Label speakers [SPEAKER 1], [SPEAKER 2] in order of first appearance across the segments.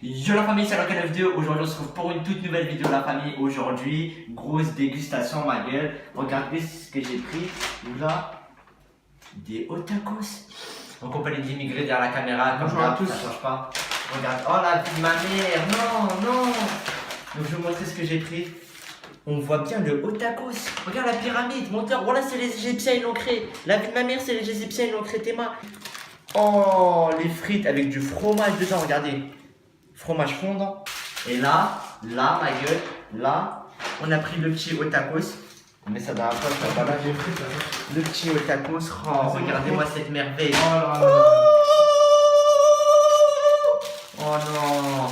[SPEAKER 1] Yo la famille, c'est la canne vidéo. Aujourd'hui on se retrouve pour une toute nouvelle vidéo la famille. Aujourd'hui, grosse dégustation ma gueule. Regardez ce que j'ai pris. Là, des hot tacos. En compagnie d'immigrés derrière la caméra. Comme
[SPEAKER 2] Bonjour à tous.
[SPEAKER 1] ça change pas. Regarde, oh la vie de ma mère, non. Donc je vais vous montrer ce que j'ai pris. On voit bien le hot tacos. Regarde la pyramide, monteur. Voilà, c'est les Égyptiens, ils l'ont créé. La vie de ma mère, c'est les Égyptiens, ils l'ont créé. Théma. Oh, les frites avec du fromage dedans, regardez. Fromage fondant. Et là, ma gueule, là, on a pris le petit hot tacos. On met ça dans la poche, là, voilà. Le petit hot tacos. Oh, regardez-moi cette merveille. Oh non.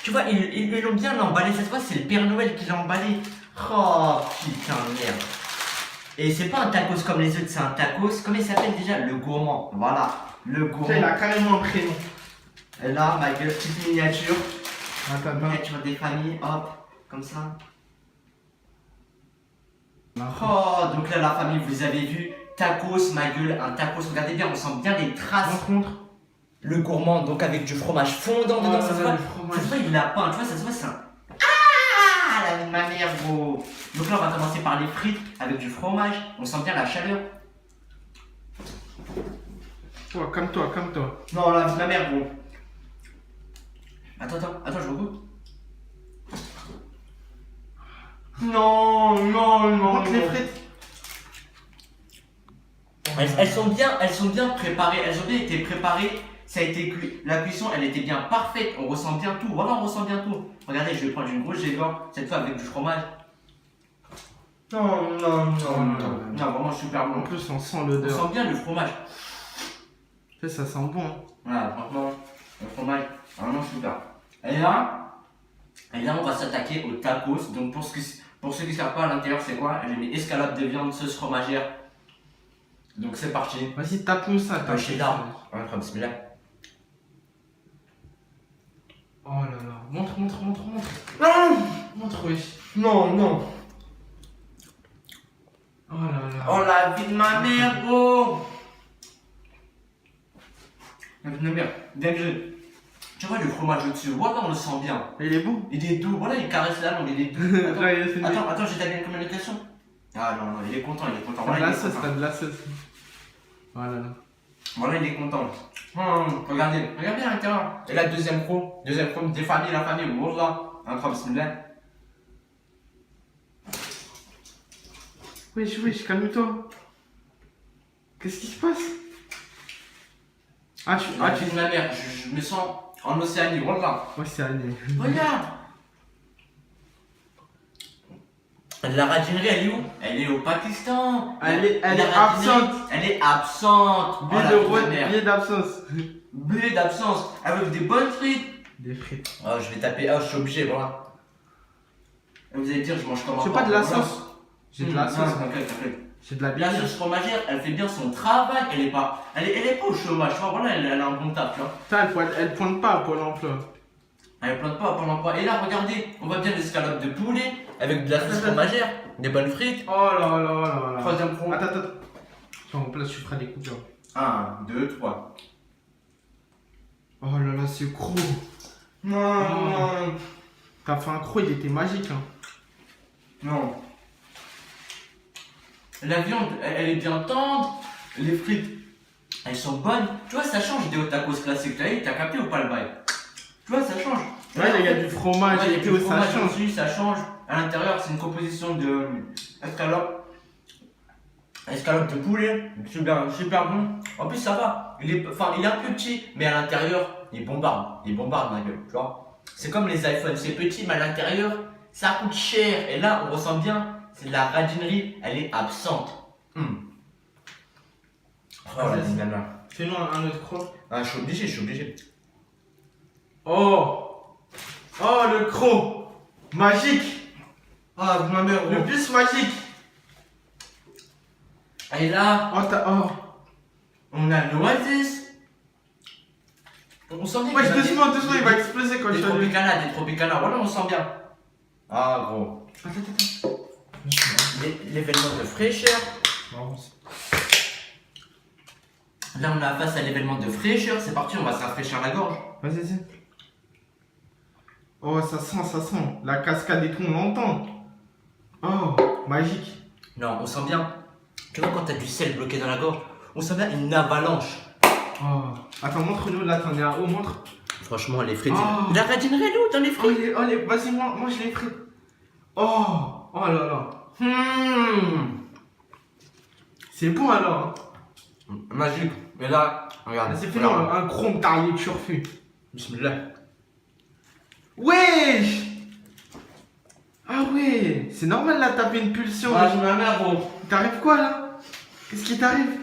[SPEAKER 1] Tu vois, ils l'ont bien emballé. Cette fois, c'est le Père Noël qui l'a emballé. Oh, putain de merde. Et c'est pas un tacos comme les autres, c'est un tacos. Comment il s'appelle déjà? Le gourmand. Voilà, le gourmand.
[SPEAKER 2] Il a carrément un prénom.
[SPEAKER 1] Et là, ma gueule, petite miniature.
[SPEAKER 2] Attends,
[SPEAKER 1] Miniature des familles, hop, comme ça. Oh, donc là, la famille, vous avez vu, tacos, ma gueule, un tacos. Regardez bien, on sent bien les traces.
[SPEAKER 2] Montre.
[SPEAKER 1] Le gourmand, donc avec du fromage fondant dedans, ça se voit.
[SPEAKER 2] Le fromage.
[SPEAKER 1] Ça se voit, il l'a peint, tu vois, ça se voit, c'est un. Ah, la vie de ma mère, gros. Donc là, on va commencer par les frites avec du fromage. On sent bien la chaleur.
[SPEAKER 2] Toi, comme toi.
[SPEAKER 1] Non, la vie de ma mère, gros. Attends, je regoute. Non.
[SPEAKER 2] Montre les frites.
[SPEAKER 1] Elles sont bien préparées, elles ont bien été préparées, ça a été cuit. La cuisson, elle était bien parfaite, on ressent bien tout, voilà, on ressent bien tout. Regardez, je vais prendre une grosse gélure, cette fois avec du fromage. Non, vraiment super
[SPEAKER 2] En
[SPEAKER 1] bon.
[SPEAKER 2] plus, on sent
[SPEAKER 1] On
[SPEAKER 2] l'odeur.
[SPEAKER 1] sent bien le fromage.
[SPEAKER 2] Ça sent bon.
[SPEAKER 1] Voilà, franchement, le fromage, vraiment super. Et là, on va s'attaquer aux tacos. Donc pour ceux qui ne savent pas, à l'intérieur, c'est quoi? J'ai mis escalope de viande, sauce fromagère. Donc c'est parti.
[SPEAKER 2] Vas-y, tape-nous ça.
[SPEAKER 1] Un cheddar. Comme bismillah.
[SPEAKER 2] Oh là là. Montre. Montre, oui.
[SPEAKER 1] Non.
[SPEAKER 2] Oh là là.
[SPEAKER 1] Oh la vie de ma mère, gros. La vie de ma mère. Bien que tu vois le fromage au-dessus, voilà, on le sent bien.
[SPEAKER 2] Il est beau.
[SPEAKER 1] Il est doux, voilà, il caresse la langue, il est doux. Attends, j'ai tagué une communication. Ah non, il est content.
[SPEAKER 2] T'as de
[SPEAKER 1] Voilà,
[SPEAKER 2] la
[SPEAKER 1] il est
[SPEAKER 2] sauce,
[SPEAKER 1] content.
[SPEAKER 2] t'as de la sauce. Voilà.
[SPEAKER 1] Voilà, il est content. Regardez à l'intérieur. Et la deuxième pro, des familles, la famille, voilà. Incroyable, bismillah.
[SPEAKER 2] Wesh, calme-toi. Qu'est-ce qui se passe?
[SPEAKER 1] La vie de ma mère, je me sens en Océanie, voilà.
[SPEAKER 2] Ouais, c'est Annie.
[SPEAKER 1] Regarde. La radinerie, elle est où? Elle est au Pakistan.
[SPEAKER 2] Elle est
[SPEAKER 1] La radinerie,
[SPEAKER 2] absente.
[SPEAKER 1] Elle est absente. Oh, la vie de ma mère.
[SPEAKER 2] Billet d'absence.
[SPEAKER 1] Blé d'absence. Avec des bonnes frites.
[SPEAKER 2] Des frites.
[SPEAKER 1] Oh, je vais taper. Ah, je suis obligé, voilà. Et vous allez dire, je mange comme un
[SPEAKER 2] C'est
[SPEAKER 1] porc,
[SPEAKER 2] pas de la
[SPEAKER 1] voilà.
[SPEAKER 2] sauce. J'ai de la sauce.
[SPEAKER 1] T'inquiète.
[SPEAKER 2] J'ai de la
[SPEAKER 1] La
[SPEAKER 2] bière.
[SPEAKER 1] sauce fromagère, elle fait bien son travail. Elle est pas au chômage, tu vois. Voilà, elle a un bon taf, tu vois.
[SPEAKER 2] Putain, elle pointe pas à Pôle emploi.
[SPEAKER 1] Elle plante pas pendant quoi. Et là, regardez, on voit bien l'escalope de poulet avec de la sauce fromagère, des bonnes frites.
[SPEAKER 2] Oh là là.
[SPEAKER 1] Troisième pro.
[SPEAKER 2] Attends. Tiens, en place, tu feras des coupures.
[SPEAKER 1] 1, 2, 3.
[SPEAKER 2] Oh là là, c'est gros.
[SPEAKER 1] Non.
[SPEAKER 2] T'as fait un croc, il était magique. Hein.
[SPEAKER 1] Non. La viande, elle est bien tendre. Les frites, elles sont bonnes. Tu vois, ça change des hot tacos classiques. T'as capté ou pas le bail? Tu vois, ça change.
[SPEAKER 2] Ouais, il y a du fromage
[SPEAKER 1] Ouais,
[SPEAKER 2] et
[SPEAKER 1] il y a
[SPEAKER 2] tout,
[SPEAKER 1] du
[SPEAKER 2] ça
[SPEAKER 1] fromage
[SPEAKER 2] change.
[SPEAKER 1] dessus, ça change. À l'intérieur, c'est une composition de escalope de poulet. Super bon. En plus, ça va. Il est un peu petit, mais à l'intérieur, il bombarde. Il bombarde ma gueule, tu vois. C'est comme les iPhones, c'est petit, mais à l'intérieur, ça coûte cher. Et là, on ressent bien, c'est de la radinerie, elle est absente. Oh, la vie de ma mère.
[SPEAKER 2] Fais-nous un autre croc.
[SPEAKER 1] Ah, je suis obligé.
[SPEAKER 2] Oh, le croc. Magique.
[SPEAKER 1] Ah, ma mère,
[SPEAKER 2] Le plus magique.
[SPEAKER 1] Et là,
[SPEAKER 2] Oh.
[SPEAKER 1] on a l'Oasis. On sent bien
[SPEAKER 2] Ouais,
[SPEAKER 1] qu'il va
[SPEAKER 2] doucement, il va exploser quand
[SPEAKER 1] des
[SPEAKER 2] je suis
[SPEAKER 1] Tropicana, voilà, on sent bien. Ah, gros. L'événement de fraîcheur. Là, on a face à l'événement de fraîcheur. C'est parti, on va se rafraîchir la gorge.
[SPEAKER 2] Vas-y. Oh, ça sent. La cascade et tout, on l'entend. Oh, magique.
[SPEAKER 1] Non, on sent bien. Tu vois, quand t'as du sel bloqué dans la gorge, on sent bien une avalanche.
[SPEAKER 2] Oh, attends, montre-nous, là, t'en es à haut, montre.
[SPEAKER 1] Franchement, les frites.
[SPEAKER 2] Oh.
[SPEAKER 1] La radinerie, elle est où dans les frites?
[SPEAKER 2] Vas-y, moi, je les frites. Oh là là. C'est bon alors.
[SPEAKER 1] Magique. Mais là, regarde.
[SPEAKER 2] C'est fait un chrome tarnier de surfu.
[SPEAKER 1] Bismillah.
[SPEAKER 2] Wesh. Ah ouais, c'est normal là, taper une pulsion.
[SPEAKER 1] Ah, j'ai ma mère, gros.
[SPEAKER 2] T'arrives quoi là? Qu'est-ce qui t'arrive?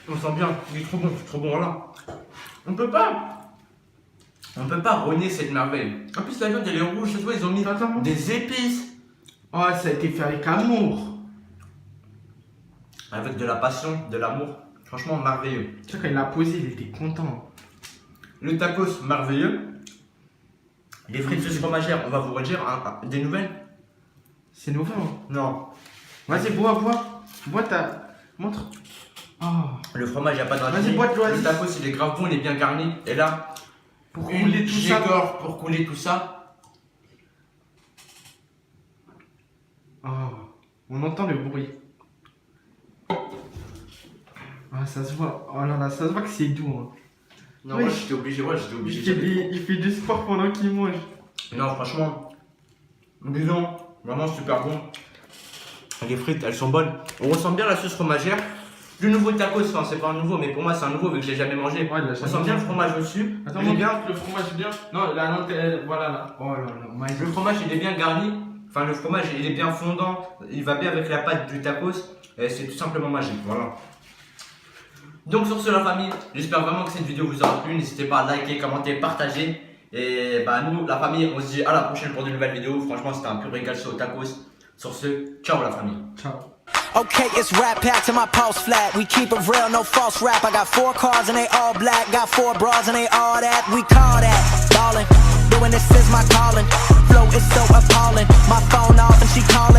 [SPEAKER 1] On sent bien, il est trop bon, voilà. On peut pas renier cette merveille. En plus, la viande elle est rouge, cette fois ils ont mis des épices.
[SPEAKER 2] Oh, ça a été fait avec amour.
[SPEAKER 1] Avec de la passion, de l'amour. Franchement, merveilleux.
[SPEAKER 2] Tu sais, quand il l'a posé, il était content.
[SPEAKER 1] Le tacos, merveilleux. Les frites sauce fromagère, on va vous redire des nouvelles.
[SPEAKER 2] C'est nouveau. Hein.
[SPEAKER 1] Non.
[SPEAKER 2] Vas-y, bois. Bois ta. Montre. Oh.
[SPEAKER 1] Le fromage, il n'y a pas de
[SPEAKER 2] Vas-y, bois de l'eau.
[SPEAKER 1] Le tacos, il est grave bon, il est bien garni. Et là,
[SPEAKER 2] pour couler tout ça.
[SPEAKER 1] Pour couler tout ça.
[SPEAKER 2] Oh. On entend le bruit. Ah, ça se voit. Oh là là, ça se voit que c'est doux. Hein.
[SPEAKER 1] Non, ouais, j'étais obligé.
[SPEAKER 2] Il fait du sport pendant qu'il mange.
[SPEAKER 1] Non, franchement, disons, vraiment super bon. Les frites, elles sont bonnes. On ressent bien la sauce fromagère. Du nouveau tacos, enfin, c'est pas un nouveau, mais pour moi, c'est un nouveau vu que je l'ai jamais mangé.
[SPEAKER 2] Ouais,
[SPEAKER 1] on sent bien le fromage au-dessus.
[SPEAKER 2] Attends,
[SPEAKER 1] il est bien.
[SPEAKER 2] le fromage bien. Non, la langue, voilà là. Oh là là,
[SPEAKER 1] le fromage, il est bien garni. Enfin, le fromage, il est bien fondant. Il va bien avec la pâte du tacos. Et c'est tout simplement magique. Voilà. Donc sur ce la famille, j'espère vraiment que cette vidéo vous aura plu, n'hésitez pas à liker, commenter, partager. Et bah nous, la famille, on se dit à la prochaine pour de nouvelles vidéos. Franchement c'était un pur régal sur le tacos. Sur ce, ciao la famille.
[SPEAKER 2] Ciao.
[SPEAKER 3] Okay, it's rap pack to my pulse flat. We keep it real, no false rap. I got 4 cars and they all black. Got 4 bras and they all that. We call that ballin'. Doing this is my calling. Flow is so appalling. My phone off and she calling.